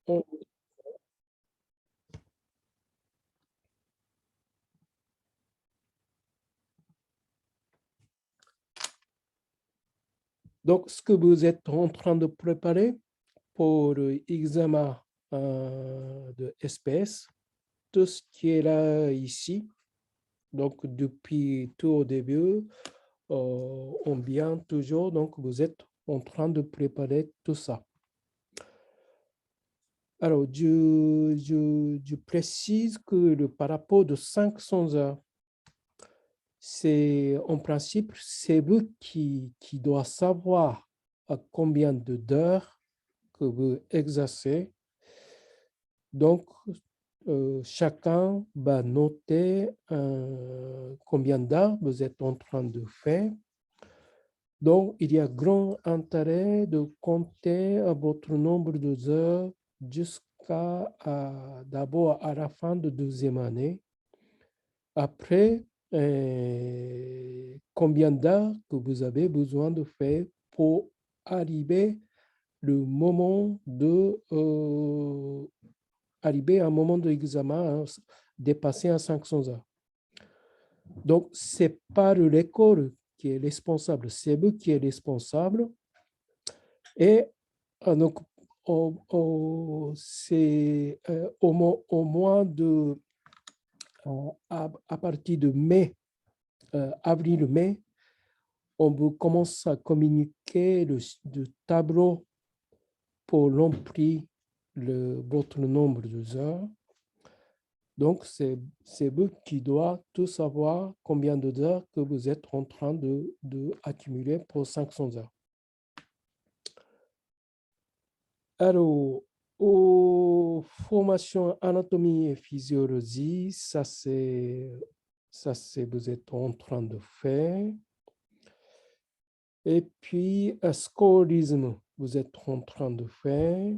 on- Donc, ce que vous êtes en train de préparer pour l'examen de SPS, tout ce qui est là ici, donc depuis tout au début, on vient toujours, donc vous êtes en train de préparer tout ça. Alors, je précise que par rapport de 500 heures, c'est en principe, c'est vous qui doit savoir à combien d'heures que vous exercez. Donc, chacun va noter combien d'heures vous êtes en train de faire. Donc, il y a grand intérêt de compter votre nombre d'heures jusqu'à d'abord à la fin de deuxième année. Après, combien d'heures que vous avez besoin de faire pour arriver le moment de arriver à un moment de l'examen, dépasser à 500 heures. Donc, ce n'est pas l'école qui est responsable, c'est vous qui êtes responsable. Et donc, c'est au mois de, à partir de mai, avril-mai, on vous commence à communiquer le tableau pour remplir votre nombre d'heures. Donc, c'est vous qui doit tout savoir combien d'heures que vous êtes en train de accumuler pour 500 heures. Alors, aux formations anatomie et physiologie, ça c'est vous êtes en train de faire. Et puis, scorisme, vous êtes en train de faire.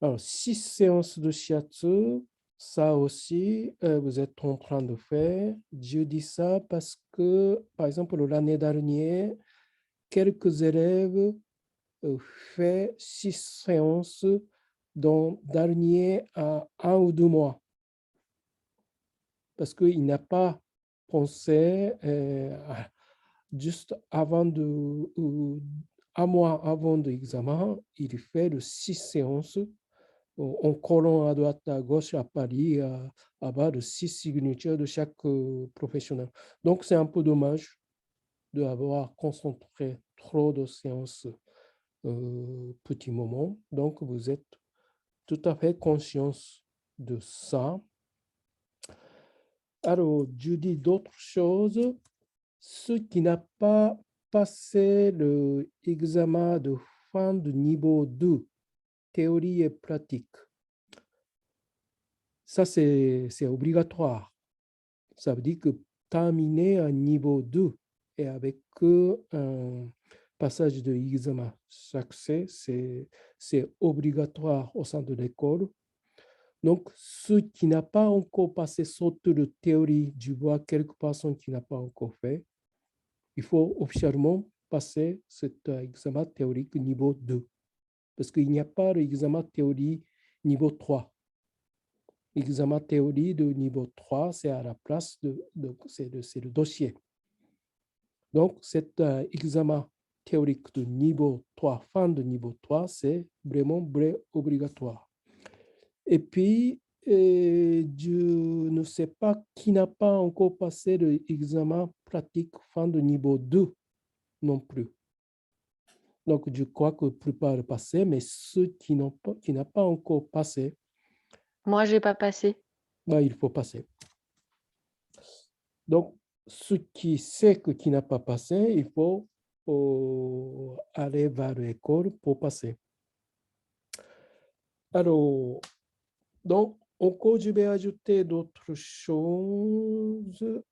Alors, 6 séances de shiatsu, ça aussi, vous êtes en train de faire. Je dis ça parce que, par exemple, l'année dernière, quelques élèves fait 6 séances dans dernier à 1 ou 2 mois. Parce qu'il n'a pas pensé juste avant un mois avant l'examen, il fait de 6 séances en collant à droite, à gauche, à Paris, à avoir de 6 signatures de chaque professionnel. Donc, c'est un peu dommage d'avoir concentré trop de séances petit moment. Donc, vous êtes tout à fait conscient de ça. Alors, je dis d'autres choses. Ceux qui n'ont pas passé l'examen de fin de niveau 2, théorie et pratique, ça, c'est obligatoire. Ça veut dire que terminer un niveau 2 et avec un passage de l'examen succès, c'est obligatoire au sein de l'école. Donc, ceux qui n'ont pas encore passé cette de théorie, je vois quelques personnes qui n'ont pas encore fait, il faut officiellement passer cet examen théorique niveau 2. Parce qu'il n'y a pas d'examen théorie niveau 3. L'examen théorie de niveau 3, c'est à la place c'est le dossier. Donc, cet examen théorique de niveau 3, fin de niveau 3, c'est vraiment obligatoire. Et puis, je ne sais pas qui n'a pas encore passé l'examen pratique fin de niveau 2 non plus. Donc, je crois que la plupart ont passé, mais ceux qui n'ont pas encore passé, Moi, je n'ai pas passé. ben, il faut passer. Donc, ceux qui savent qui n'a pas passé, il faut aller vers l'école pour passer. Alors, donc, encore, je vais ajouter d'autres choses.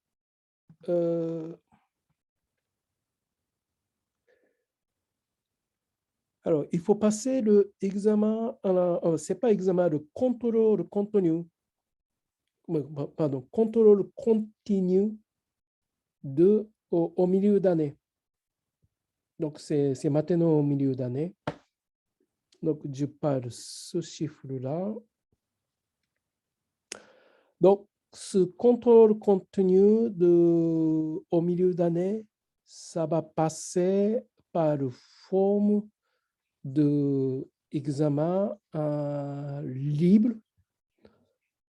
Alors, il faut passer l'examen, ce n'est pas examen de contrôle contenu, pardon, contrôle continu au milieu d'année. Donc, c'est maintenant au milieu d'année. Donc, je parle ce chiffre-là. Donc, ce contrôle continu au milieu d'année, ça va passer par forme d'examen libre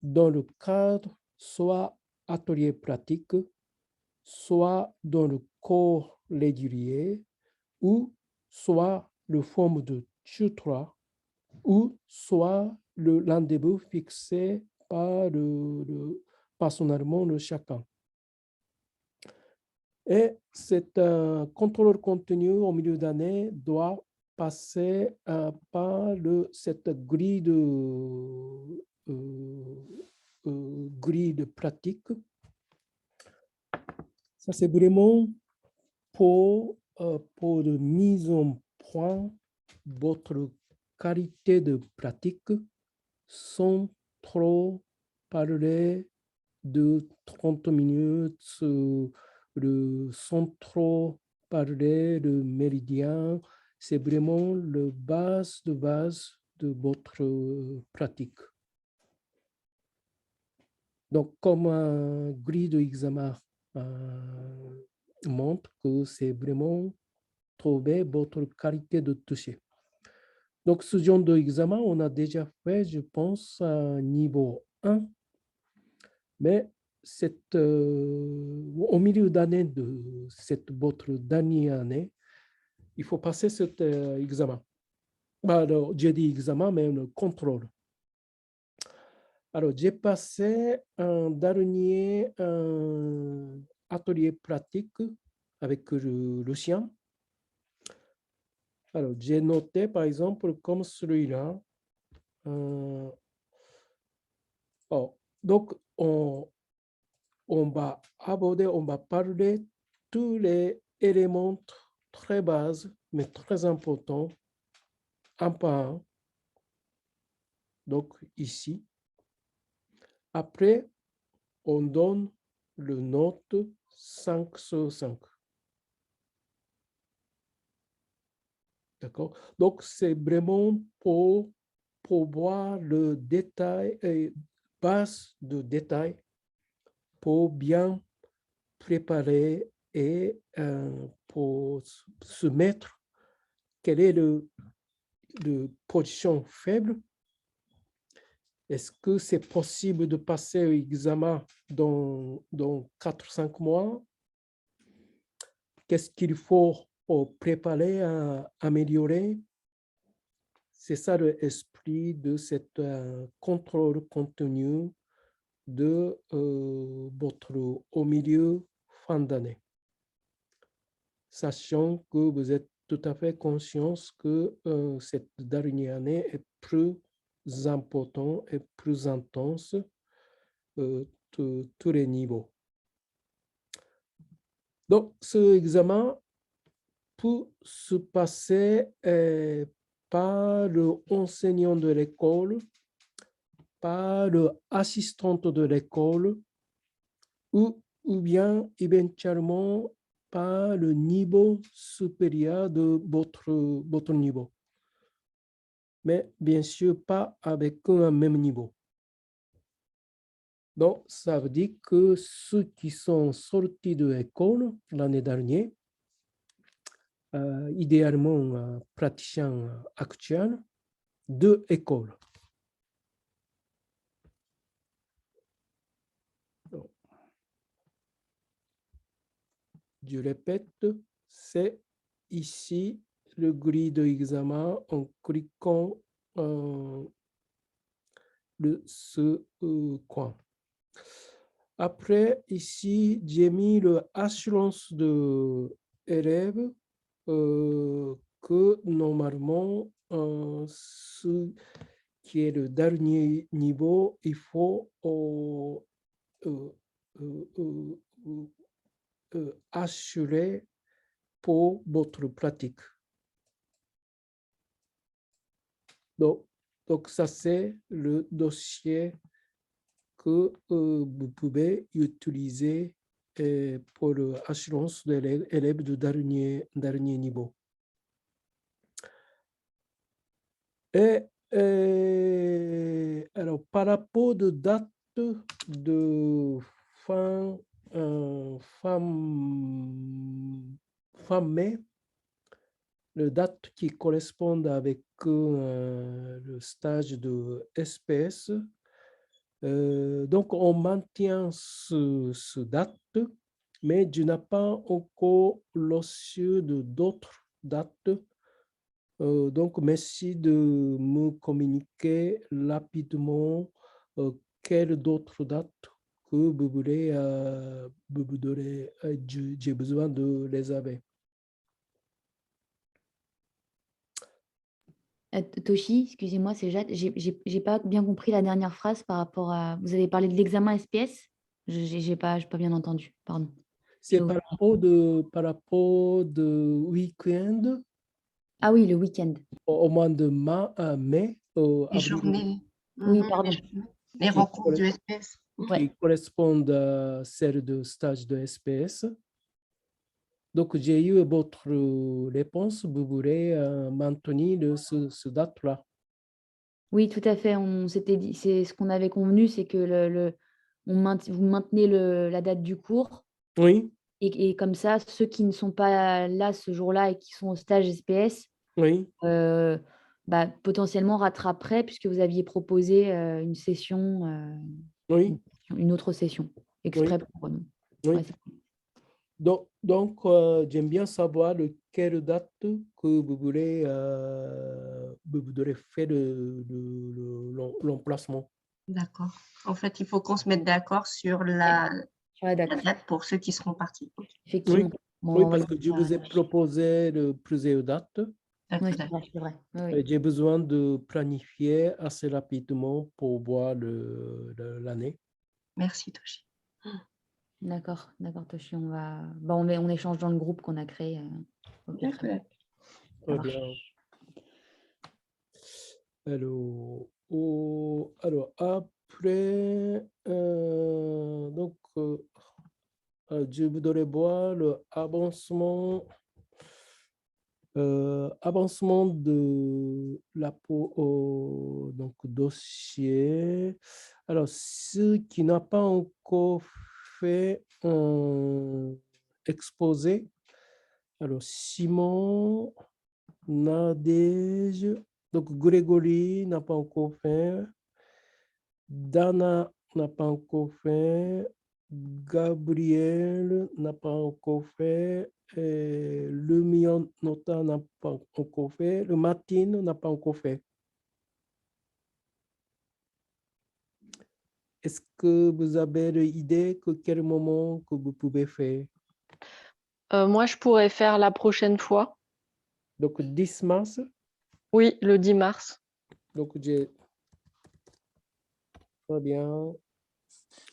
dans le cadre soit atelier pratique, soit dans le cours régulier, ou soit le forme de tutorat, ou soit le rendez-vous fixé par personnellement le chacun. Et cet contrôleur continu au milieu d'année doit passer par cette grille de pratique. Ça, c'est vraiment pour de mise en point votre qualité de pratique sans trop parler de 30 minutes, sans trop parler de méridien. C'est vraiment le base de votre pratique. Donc, comme un grille d'examen montre que c'est vraiment trouver votre qualité de toucher. Donc, ce genre d'examen, on a déjà fait, je pense, à niveau 1, mais au milieu d'année de votre dernière année, il faut passer cet examen. Alors, j'ai dit examen, mais le contrôle. Alors, j'ai passé un dernier atelier pratique avec le chien. Alors, j'ai noté, par exemple, comme celui-là. Donc, on va aborder, on va parler tous les éléments très bases, mais très importants, un par un. Donc, ici. Après, on donne le note 5 sur 5. D'accord? Donc, c'est vraiment pour voir le détail, base de détail, pour bien préparer et pour se mettre quelle est le position faible. Est-ce que c'est possible de passer l'examen dans 4-5 mois? Qu'est-ce qu'il faut pour préparer à améliorer? C'est ça l'esprit de cet contrôle continu de votre au milieu fin d'année. Sachant que vous êtes tout à fait conscient que cette dernière année est plus importante et plus intense tous les niveaux. Donc, ce examen peut se passer par l'enseignant de l'école, par l'assistante de l'école, ou bien éventuellement par le niveau supérieur de votre niveau. Mais bien sûr, pas avec un même niveau. Donc, ça veut dire que ceux qui sont sortis de l'école l'année dernière, idéalement praticiens actuels, de école. Donc, je répète, c'est ici le grille d'examen en cliquant ce coin. Après, ici, j'ai mis l'assurance de élèves que normalement, ce qui est le dernier niveau, il faut assurer pour votre pratique. Donc ça, c'est le dossier que vous pouvez utiliser pour l'assurance de l'élève de dernier niveau. Alors, par rapport de date de fin, fin, fin mai, les dates qui correspondent avec le stage de SPS, donc on maintient ce date, mais je n'ai pas encore reçu d'autres dates. Donc, merci de me communiquer rapidement quelles d'autres dates que vous voulez, j'ai besoin de les avoir. Toshi, excusez-moi, c'est Jade. J'ai pas bien compris la dernière phrase par rapport à. Vous avez parlé de l'examen SPS? J'ai pas bien entendu, pardon. C'est par rapport de week-end Ah oui, le week-end. au mois de mai, Les avril, journées. Oui, pardon. Les rencontres du SPS. qui Ouais. correspondent à celles de stage de SPS. Donc, j'ai eu votre réponse. Vous voulez maintenir ce date-là. Oui, tout à fait. On s'était dit, c'est ce qu'on avait convenu, c'est que vous maintenez la date du cours. Oui, Et comme ça, ceux qui ne sont pas là ce jour-là et qui sont au stage SPS, oui, potentiellement rattraperaient puisque vous aviez proposé une session, oui, une autre session exprès pour nous. oui. Ouais, c'est cool. Donc, j'aime bien savoir de quelle date que vous voulez faire l'emplacement. D'accord. En fait, il faut qu'on se mette d'accord sur la date. date pour ceux qui seront partis. Ok. Effectivement. Oui, Bon, oui, on va parce que je vous ai proposé plusieurs dates. Oui, D'accord. c'est vrai. Oui. J'ai besoin de planifier assez rapidement pour voir l'année. Merci, Toshi. D'accord, Toshi. On échange dans le groupe qu'on a créé. Ok, très bien. Très bien. Alors après, donc, je voudrais voir avancement de donc, dossier. Alors, ce qui n'a pas encore fait un exposé, alors Simon, Nadège, donc Grégory n'a pas encore fait, Dana n'a pas encore fait, Gabriel n'a pas encore fait, le Mion Nota n'a pas encore fait, le Martin n'a pas encore fait. Est-ce que vous avez l'idée que quel moment que vous pouvez faire? Moi, je pourrais faire la prochaine fois. Donc 10 mars. Oui, le 10 mars. Donc j'ai très bien.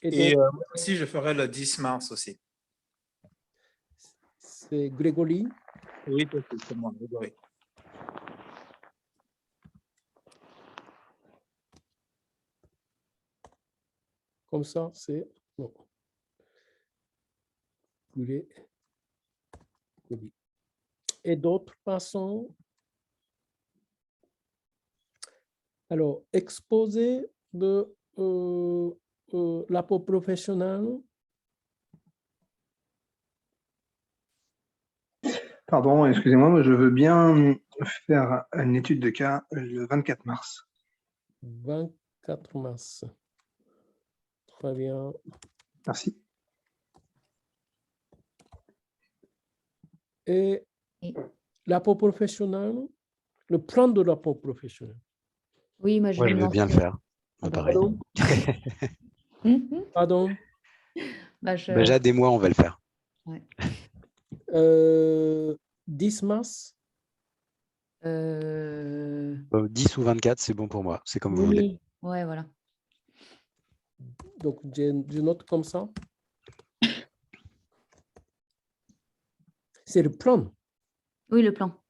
Et moi aussi, je ferai le 10 mars aussi. C'est Grégory. Oui, c'est moi, Grégory. Comme ça, c'est bon. Et d'autres façons. Alors, exposer de l'apport professionnel. Pardon, excusez-moi, mais je veux bien faire une étude de cas le 24 mars. 24 mars. Très bien. Merci. Et l'apport professionnel, le plan de l'apport professionnel. Oui, moi, je veux bien le faire. Pareil. Pardon? Jade et moi, on va le faire. Ouais. 10 mars? 10 ou 24, c'est bon pour moi. C'est comme vous voulez. Ouais, voilà. Donc, je note comme ça. C'est le plan. Oui, le plan.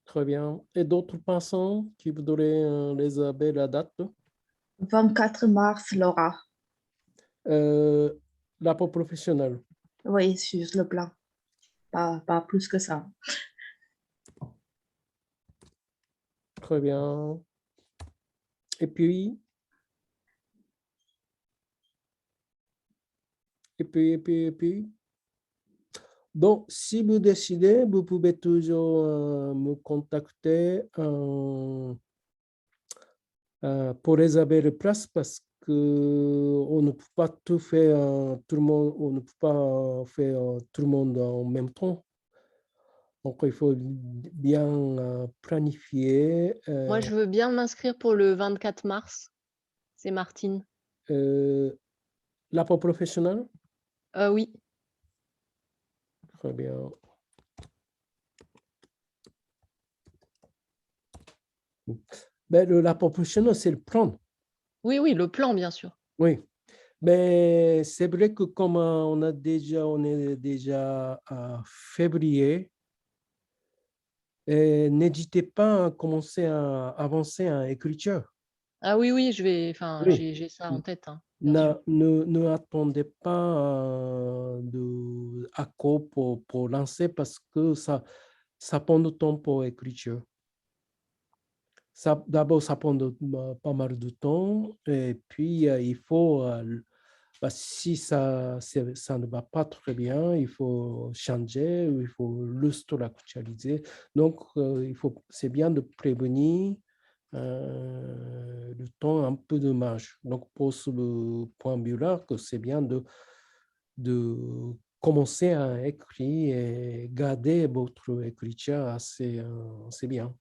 Très bien. Et d'autres passants qui voudraient les avoir la date? 24 mars, Laura. L'apport professionnel. Oui, sur le plan. Pas plus que ça. Très bien. Et puis, et puis. Donc, si vous décidez, vous pouvez toujours me contacter pour réserver les places parce que on ne peut pas tout faire, tout le monde, on ne peut pas faire tout le monde en même temps. Donc, il faut bien planifier. Moi, je veux bien m'inscrire pour le 24 mars. C'est Martine. L'apport professionnel? Oui. Très bien. Ben, l'apport professionnel, c'est le plan. Oui, oui, le plan, bien sûr. Oui. Mais c'est vrai que comme on est déjà à février, n'hésitez pas à commencer à avancer en écriture. Ah oui, oui, j'ai ça en tête, hein, bien sûr. Ne attendez pas accord pour lancer parce que ça prend du temps pour l'écriture. D'abord, ça prend pas mal de temps et puis il faut, si ça ne va pas très bien, il faut changer, il faut actualiser. Donc, c'est bien de prévenir le temps un peu de marge. Donc, pour ce point de vue-là, c'est bien de commencer à écrire et garder votre écriture assez bien.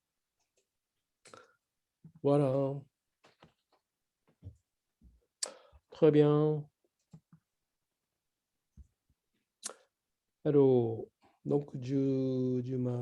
Voilà. Très bien. Alors, donc, je